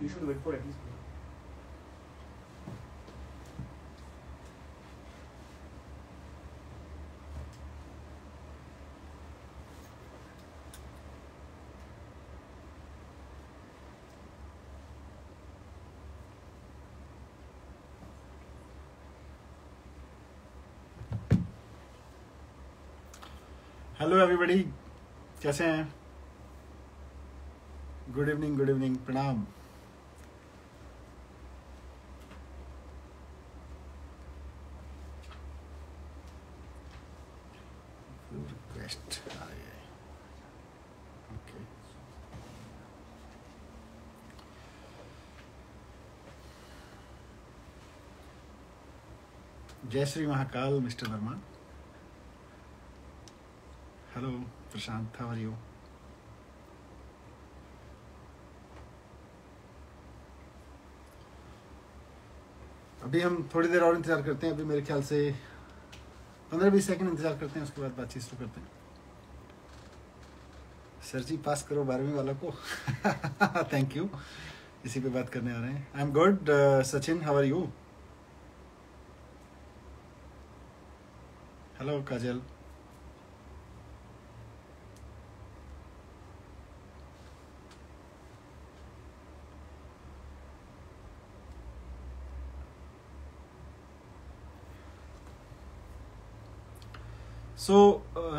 You should wait for at least. Hello everybody, कैसे हैं? Good evening, प्रणाम। Request आ गई। ओके, जय Shri Mahakal mister Verma. Hello Prashant, how are you? अभी हम थोड़ी देर और इंतजार करते हैं। अभी मेरे ख्याल से 15-20 सेकंड इंतजार करते हैं, उसके बाद बातचीत शुरू करते हैं। सर जी पास करो 12वीं वालों को। Thank you. इसी पे बात करने आ रहे हैं। I am good. Sachin, how are you? Hello Kajal.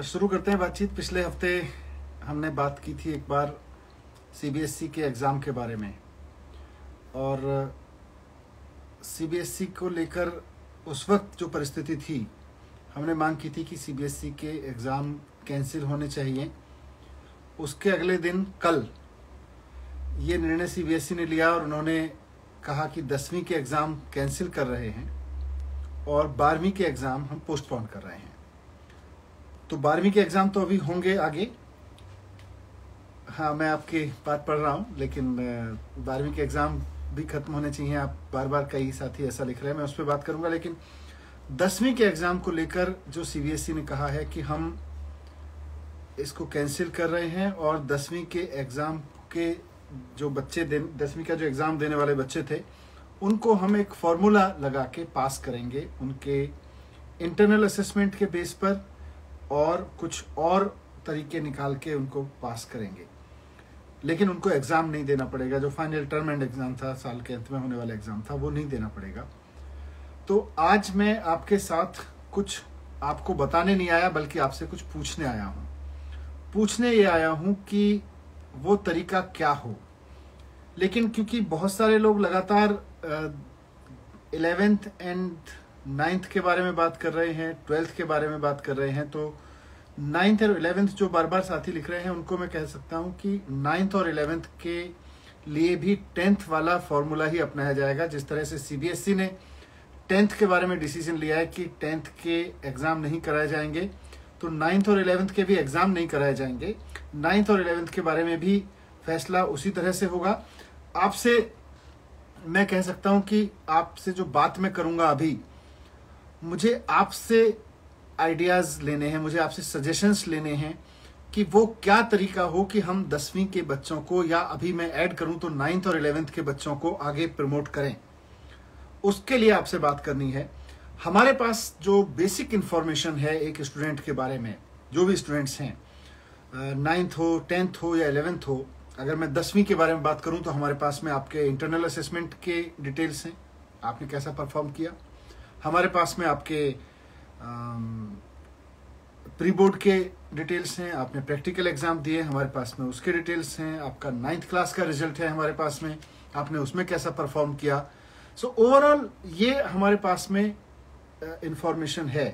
शुरू करते हैं बातचीत। पिछले हफ्ते हमने बात की थी एक बार सीबीएसई के एग्ज़ाम के बारे में, और सीबीएसई को लेकर उस वक्त जो परिस्थिति थी, हमने मांग की थी कि सीबीएसई के एग्ज़ाम कैंसिल होने चाहिए। उसके अगले दिन कल ये निर्णय सीबीएसई ने लिया और उन्होंने कहा कि 10वीं के एग्ज़ाम कैंसिल कर रहे हैं और 12वीं के एग्ज़ाम हम पोस्टपोन कर रहे हैं। तो 12वीं के एग्ज़ाम तो अभी होंगे आगे। हाँ, मैं आपकी बात पढ़ रहा हूँ, लेकिन 12वीं के एग्ज़ाम भी खत्म होने चाहिए। आप बार कई साथी ऐसा लिख रहे हैं, मैं उस पर बात करूँगा। लेकिन 10वीं के एग्ज़ाम को लेकर जो सीबीएसई ने कहा है कि हम इसको कैंसिल कर रहे हैं, और 10वीं के एग्ज़ाम के जो बच्चे 10वीं का जो एग्ज़ाम देने वाले बच्चे थे, उनको हम एक फॉर्मूला लगा के पास करेंगे, उनके इंटरनल असेसमेंट के बेस पर, और कुछ और तरीके निकाल के उनको पास करेंगे। लेकिन उनको एग्ज़ाम नहीं देना पड़ेगा। जो फाइनल टर्म एंड एग्ज़ाम था, साल के अंत में होने वाला एग्ज़ाम था, वो नहीं देना पड़ेगा। तो आज मैं आपके साथ कुछ आपको बताने नहीं आया, बल्कि आपसे कुछ पूछने आया हूँ। पूछने ये आया हूँ कि वो तरीका क्या हो। लेकिन क्योंकि बहुत सारे लोग लगातार 11th एंड 9th के बारे में बात कर रहे हैं, 12th के बारे में बात कर रहे हैं, तो 9th और 11th जो बार साथी लिख रहे हैं, उनको मैं कह सकता हूं कि 9th और 11th के लिए भी 10th वाला फॉर्मूला ही अपनाया जाएगा। जिस तरह से सीबीएसई ने 10th के बारे में डिसीजन लिया है कि 10th के एग्ज़ाम नहीं कराए जाएंगे, तो 9th और 11th के भी एग्ज़ाम नहीं कराए जाएंगे। 9th और 11th के बारे में भी फैसला उसी तरह से होगा। आपसे मैं कह सकता हूं कि आपसे जो बात मैं करूंगा अभी, मुझे आपसे आइडियाज़ लेने हैं, मुझे आपसे सजेशंस लेने हैं कि वो क्या तरीका हो कि हम 10वीं के बच्चों को, या अभी मैं ऐड करूं तो 9th और 11th के बच्चों को आगे प्रमोट करें। उसके लिए आपसे बात करनी है। हमारे पास जो बेसिक इंफॉर्मेशन है एक स्टूडेंट के बारे में, जो भी स्टूडेंट्स हैं, 9th हो, 10th हो या 11th हो, अगर मैं 10वीं के बारे में बात करूं तो हमारे पास में आपके इंटरनल असेसमेंट के डिटेल्स हैं, आपने कैसा परफॉर्म किया। हमारे पास में आपके प्री बोर्ड के डिटेल्स हैं, आपने प्रैक्टिकल एग्जाम दिए, हमारे पास में उसके डिटेल्स हैं। आपका 9th क्लास का रिजल्ट है हमारे पास में, आपने उसमें कैसा परफॉर्म किया। सो ओवरऑल ये हमारे पास में इंफॉर्मेशन है।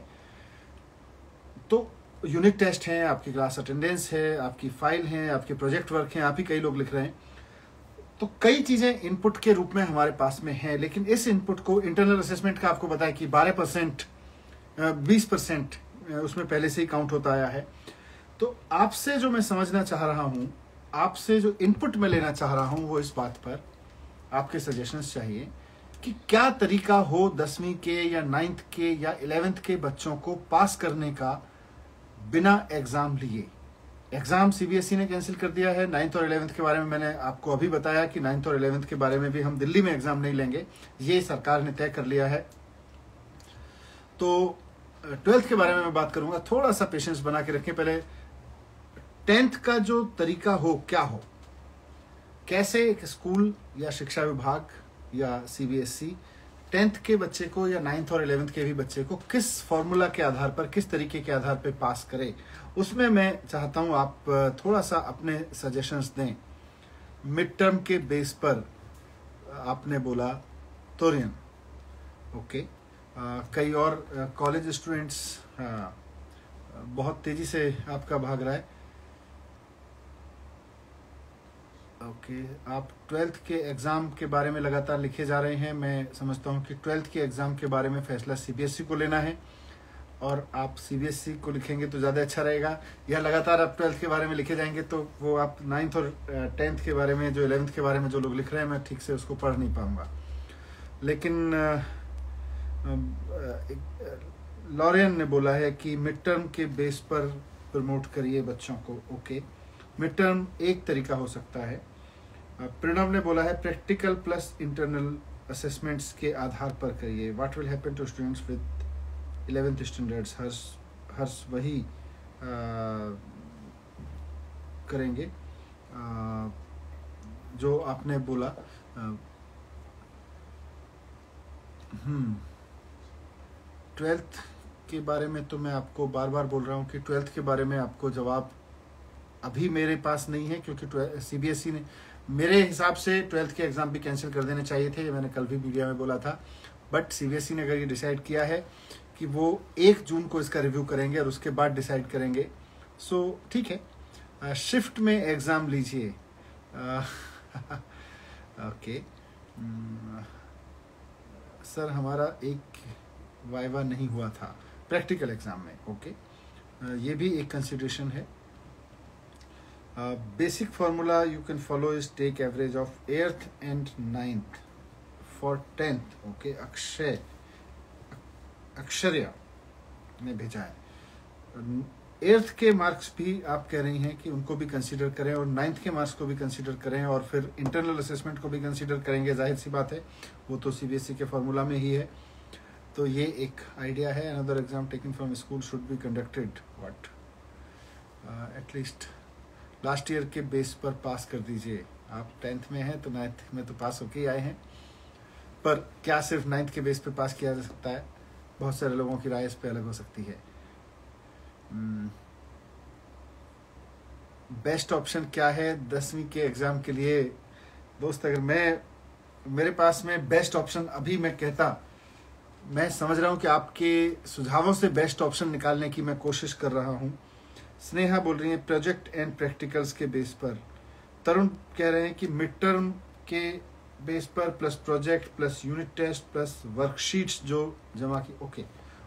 तो यूनिट टेस्ट हैं, आपकी क्लास अटेंडेंस है, आपकी फाइल है, आपके प्रोजेक्ट वर्क हैं, आप ही कई लोग लिख रहे हैं। तो कई चीजें इनपुट के रूप में हमारे पास में है। लेकिन इस इनपुट को इंटरनल असेसमेंट का आपको बताया कि 12%, 20% उसमें पहले से ही काउंट होता आया है। तो आपसे जो मैं समझना चाह रहा हूं, आपसे जो इनपुट मैं लेना चाह रहा हूं, वो इस बात पर आपके सजेशंस चाहिए कि क्या तरीका हो 10वीं के या 9th के या 11th के बच्चों को पास करने का बिना एग्जाम लिए। एग्ज़ाम सीबीएसई ने कैंसिल कर दिया है। 9th और 11th के बारे में मैंने आपको अभी बताया कि 9th और 11th के बारे में भी हम दिल्ली में एग्ज़ाम नहीं लेंगे, ये सरकार ने तय कर लिया है। तो 12th के बारे में मैं बात करूंगा, थोड़ा सा पेशेंस बना के रखें। पहले 10th का जो तरीका हो, क्या हो, कैसे एक स्कूल या शिक्षा विभाग या सीबीएसई 10th के बच्चे को या 9th और 11th के भी बच्चे को किस फॉर्मूला के आधार पर, किस तरीके के आधार पर पास करे, उसमें मैं चाहता हूं आप थोड़ा सा अपने सजेशंस दें। मिड टर्म के बेस पर आपने बोला तोरियन, ओके। कई और कॉलेज स्टूडेंट्स बहुत तेजी से आपका भाग रहा है, ओके। आप 12th के एग्ज़ाम के बारे में लगातार लिखे जा रहे हैं। मैं समझता हूं कि 12th के एग्ज़ाम के बारे में फैसला सीबीएसई को लेना है और आप सीबीएसई को लिखेंगे तो ज़्यादा अच्छा रहेगा, या लगातार आप 12th के बारे में लिखे जाएंगे तो वो आप 9th और 10th के बारे में, जो 11th के बारे में जो लोग लिख रहे हैं, मैं ठीक से उसको पढ़ नहीं पाऊंगा। लेकिन लॉरियन ने बोला है कि मिड टर्म के बेस पर प्रमोट करिए बच्चों को, ओके। मिड टर्म एक तरीका हो सकता है। प्रणव ने बोला है प्रैक्टिकल प्लस इंटरनल असेसमेंट्स के आधार पर करिए। What will happen to students with 11th standards, Harsh वही करेंगे जो आपने बोला। 12th के बारे में तो मैं आपको बार बार बोल रहा हूँ कि 12th के बारे में आपको जवाब अभी मेरे पास नहीं है, क्योंकि सीबीएसई ने मेरे हिसाब से 12th के एग्ज़ाम भी कैंसिल कर देने चाहिए थे, ये मैंने कल भी मीडिया में बोला था। बट सीबीएसई ने अगर ये डिसाइड किया है कि वो 1 जून को इसका रिव्यू करेंगे और उसके बाद डिसाइड करेंगे, सो ठीक है, शिफ्ट में एग्ज़ाम लीजिए। ओके सर, हमारा एक वाइवा नहीं हुआ था प्रैक्टिकल एग्ज़ाम में, ओके। ये भी एक कंसिडरेशन है। Basic formula you can follow is take average of 8th and 9th for 10th, okay. Aksharya ने भेजा है। 8th के मार्क्स भी आप कह रही हैं कि उनको भी कंसीडर करें और 9th के मार्क्स को भी कंसीडर करें और फिर इंटरनल असेसमेंट को भी कंसीडर करेंगे, जाहिर सी बात है, वो तो सीबीएसई के फार्मूला में ही है। तो ये एक आइडिया है। Another exam taken from school should be conducted what at least last year के बेस पर पास कर दीजिए। आप 10th में हैं तो 9th में तो पास होके ही आए हैं, पर क्या सिर्फ 9th के बेस पे पास किया जा सकता है? बहुत सारे लोगों की राय इस पे अलग हो सकती है। बेस्ट ऑप्शन क्या है 10वीं के एग्जाम के लिए? दोस्त, अगर मेरे पास में बेस्ट ऑप्शन अभी मैं कहता, मैं समझ रहा हूं कि आपके सुझावों से बेस्ट ऑप्शन निकालने की मैं कोशिश कर रहा हूं। स्नेहा बोल रही है प्रोजेक्ट एंड प्रैक्टिकल्स के बेस पर। तरुण कह रहे हैं कि मिड टर्म के बेस पर plus project plus unit test plus worksheets जो जमा की, ओके।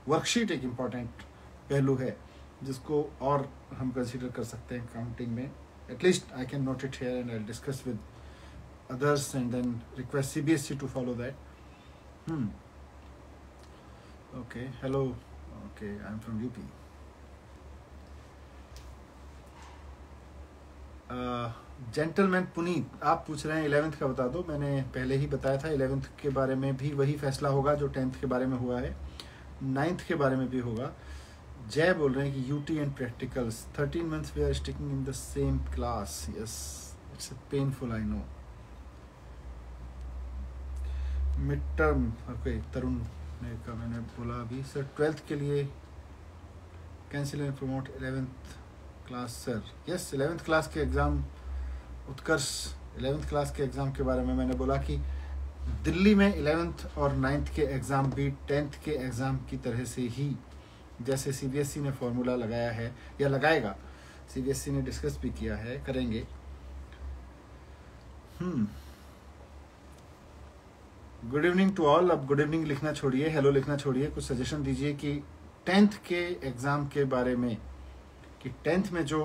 वर्कशीट एक इम्पॉर्टेंट पहलू है जिसको और हम कंसीडर कर सकते हैं काउंटिंग में। At least I can note it here and I discuss with others and then request CBSE to follow that. Okay, hello, okay, I am from UP. Gentleman Puneet, आप पूछ रहे हैं 11th का बता दो। मैंने पहले ही बताया था 11th के बारे में भी वही फैसला होगा जो 10th के बारे में हुआ है, 9th के बारे में भी होगा। जय बोल रहे हैं कि UT and practicals 13 months we are sticking in the same class. Yes, it's painful, I know. Mid term, okay. Tarun ने कहा, मैंने बोला अभी सर 12th के लिए cancel and promote 11th class. Sir yes, 11th class के एग्ज़ाम, उत्कर्ष 11th क्लास के exam के बारे में मैंने बोला कि दिल्ली में 11th और 9th के एग्ज़ाम भी 10th के एग्ज़ाम की तरह से ही, जैसे सीबीएसई ने फॉर्मूला लगाया है या लगाएगा, सीबीएसई ने डिस्कस भी किया है, करेंगे। Good evening to all. अब गुड इवनिंग लिखना छोड़िए, हेलो लिखना छोड़िए, कुछ सजेशन दीजिए कि 10th के एग्ज़ाम के बारे में, कि 10th में जो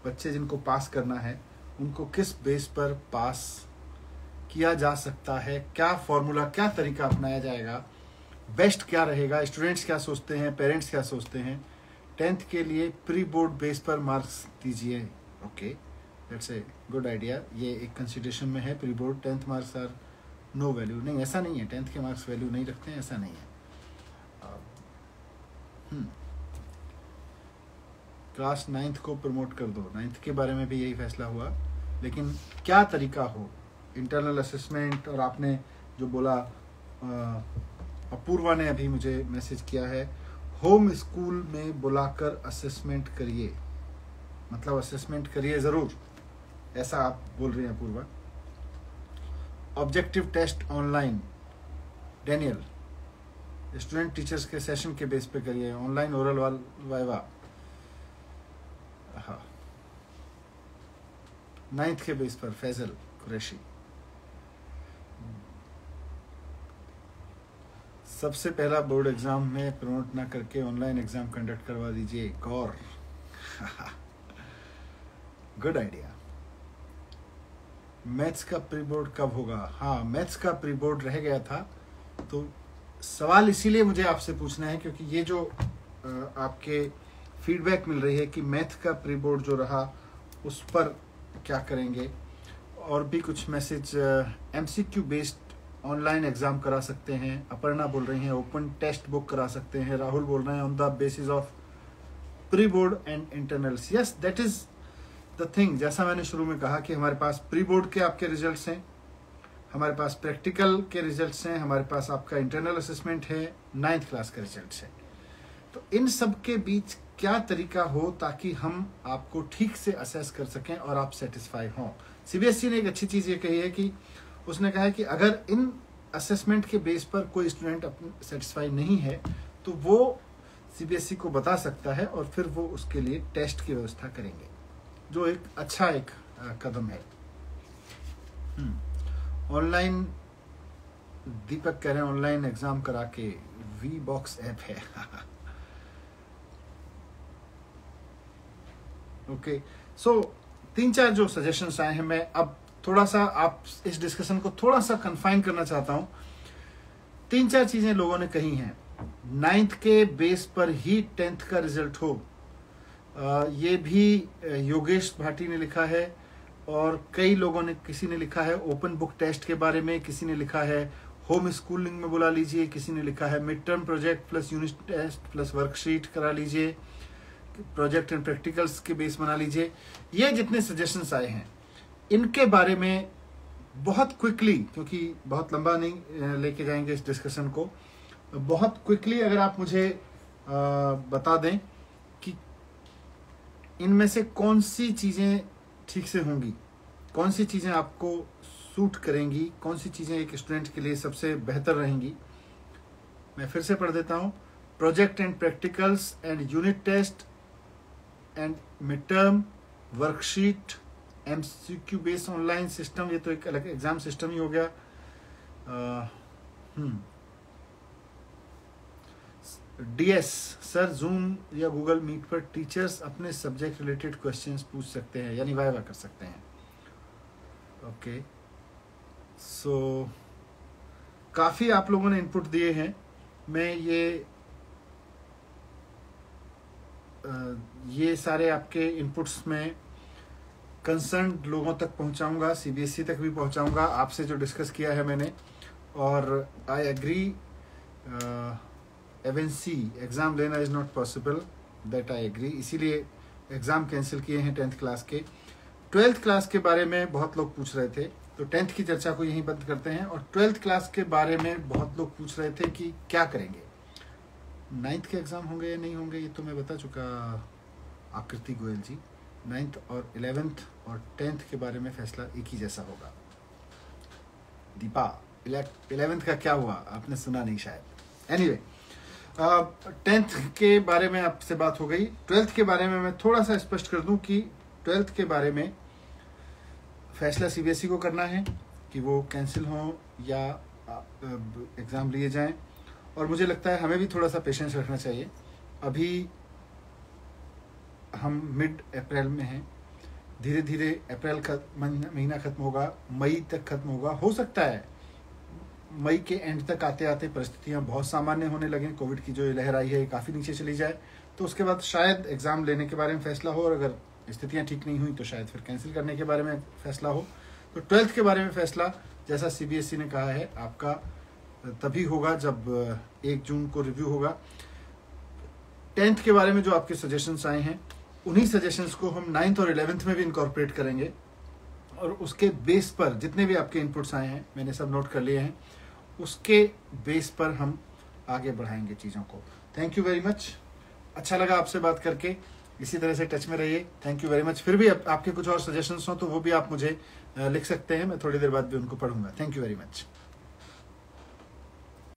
बच्चे जिनको पास करना है उनको किस बेस पर पास किया जा सकता है, क्या फॉर्मूला, क्या तरीका अपनाया जाएगा, बेस्ट क्या रहेगा, स्टूडेंट्स क्या सोचते हैं, पेरेंट्स क्या सोचते हैं। 10th के लिए प्री बोर्ड बेस पर मार्क्स दीजिए। Okay, that's a good idea. ये एक कंसिडरेशन में है। Pre board 10th marks are no value. नहीं, ऐसा नहीं है, 10th के मार्क्स वैल्यू नहीं रखते हैं, ऐसा नहीं है। क्लास 9th को प्रमोट कर दो। 9th के बारे में भी यही फैसला हुआ, लेकिन क्या तरीका हो, इंटरनल असेसमेंट। और आपने जो बोला, अपूर्वा ने अभी मुझे मैसेज किया है, होम स्कूल में बुलाकर असेसमेंट करिए, मतलब असेसमेंट करिए ज़रूर, ऐसा आप बोल रही हैं Apoorva. Objective test online, Daniel, student teachers के सेशन के बेस पे करिए, ऑनलाइन ओरल वाइवा। हाँ, 9th के बेस पर, फैजल कुरैशी। सबसे पहला बोर्ड एग्जाम में प्रमोट ना करके ऑनलाइन एग्जाम कंडक्ट करवा दीजिए, गौर। Good idea. मैथ्स का प्री बोर्ड कब होगा? हाँ, मैथ्स का प्री बोर्ड रह गया था, तो सवाल इसीलिए मुझे आपसे पूछना है क्योंकि ये जो आपके फीडबैक मिल रही है कि मैथ का प्री बोर्ड जो रहा उस पर क्या करेंगे। और भी कुछ message, MCQ based online exam करा सकते हैं, अपर्णा बोल रही हैं ओपन टेस्ट बुक करा सकते हैं, राहुल बोल रहे हैं on the basis of pre board and internals. Yes, that is the thing. जैसा मैंने शुरू में कहा कि हमारे पास प्री बोर्ड के आपके रिजल्ट्स हैं, हमारे पास प्रैक्टिकल के रिजल्ट्स हैं, हमारे पास आपका इंटरनल असेसमेंट है, 9th क्लास का रिजल्ट्स है। तो इन सब के बीच क्या तरीका हो ताकि हम आपको ठीक से असेस कर सकें और आप सेटिस्फाई हों। CBSE ने एक अच्छी चीज़ ये कही है कि उसने कहा है कि अगर इन असेसमेंट के बेस पर कोई स्टूडेंट सेटिस्फाई नहीं है तो वो CBSE को बता सकता है और फिर वो उसके लिए टेस्ट की व्यवस्था करेंगे, जो एक अच्छा एक कदम है। ऑनलाइन, दीपक कह रहे हैं ऑनलाइन एग्जाम करा के, VBox ऐप है। ओके, सो 3-4 जो सजेशंस आए हैं, मैं अब थोड़ा सा आप इस डिस्कशन को थोड़ा सा कन्फाइन करना चाहता हूं। 3-4 चीजें लोगों ने कही हैं। 9th के बेस पर ही 10th का रिजल्ट हो, ये भी योगेश भाटी ने लिखा है, और कई लोगों ने, किसी ने लिखा है ओपन बुक टेस्ट के बारे में, किसी ने लिखा है होम स्कूलिंग में बुला लीजिए, किसी ने लिखा है mid term project plus unit test plus worksheet करा लीजिए, प्रोजेक्ट एंड प्रैक्टिकल्स के बेस बना लीजिए। ये जितने सजेशंस आए हैं इनके बारे में बहुत क्विकली, क्योंकि बहुत लंबा नहीं लेके जाएंगे इस डिस्कशन को, बहुत क्विकली अगर आप मुझे बता दें कि इनमें से कौन सी चीजें ठीक से होंगी, कौन सी चीजें आपको सूट करेंगी, कौन सी चीजें एक स्टूडेंट के लिए सबसे बेहतर रहेंगी। मैं फिर से पढ़ देता हूं। Project and practicals and unit test and mid term, worksheet, MCQ based online system, ये तो एक अलग एग्जाम सिस्टम ही हो गया। DS सर, जूम या गूगल मीट पर टीचर्स अपने सब्जेक्ट रिलेटेड क्वेश्चंस पूछ सकते हैं, यानी वाइवा कर सकते हैं। ओके, सो काफी आप लोगों ने इनपुट दिए हैं। मैं ये सारे आपके इनपुट्स में कंसर्न लोगों तक पहुंचाऊंगा, CBSE तक भी पहुंचाऊंगा, आपसे जो डिस्कस किया है मैंने। और आई एग्री, एवेंसी एग्जाम लेना is not possible, that I agree, इसीलिए एग्जाम कैंसिल किए हैं 10th क्लास के। 12th क्लास के बारे में बहुत लोग पूछ रहे थे, तो 10th की चर्चा को यहीं बंद करते हैं। और 12th क्लास के बारे में बहुत लोग पूछ रहे थे कि क्या करेंगे, 9th के एग्जाम होंगे या नहीं होंगे, ये तो मैं बता चुका आकृति गोयल जी। 9th और 11th और 10th के बारे में फैसला एक ही जैसा होगा। दीपा, 11th का क्या हुआ, आपने सुना नहीं शायद। एनीवे, 10th के बारे में आपसे बात हो गई। 12th के बारे में मैं थोड़ा सा स्पष्ट कर दूं कि 12th के बारे में फैसला CBSE को करना है कि वो कैंसिल हो या एग्ज़ाम लिए जाएं। और मुझे लगता है हमें भी थोड़ा सा पेशेंस रखना चाहिए। अभी हम मिड अप्रैल में हैं, धीरे धीरे अप्रैल का महीना खत्म होगा, मई तक खत्म होगा। हो सकता है मई के एंड तक आते आते परिस्थितियां बहुत सामान्य होने लगें, कोविड की जो लहर आई है काफ़ी नीचे चली जाए, तो उसके बाद शायद एग्ज़ाम लेने के बारे में फैसला हो, और अगर स्थितियाँ ठीक नहीं हुई तो शायद फिर कैंसिल करने के बारे में फैसला हो। तो 12th के बारे में फैसला जैसा CBSE ने कहा है आपका तभी होगा जब 1 जून को रिव्यू होगा। 10th के बारे में जो आपके सजेशंस आए हैं, उन्हीं सजेशंस को हम 9th और 11th में भी इनकॉर्पोरेट करेंगे, और उसके बेस पर जितने भी आपके इनपुट्स आए हैं मैंने सब नोट कर लिए हैं, उसके बेस पर हम आगे बढ़ाएंगे चीज़ों को। थैंक यू वेरी मच, अच्छा लगा आपसे बात करके, इसी तरह से टच में रहिए। Thank you very much. फिर भी आपके कुछ और सजेशंस हो तो वो भी आप मुझे लिख सकते हैं, मैं थोड़ी देर बाद भी उनको पढ़ूंगा। Thank you very much.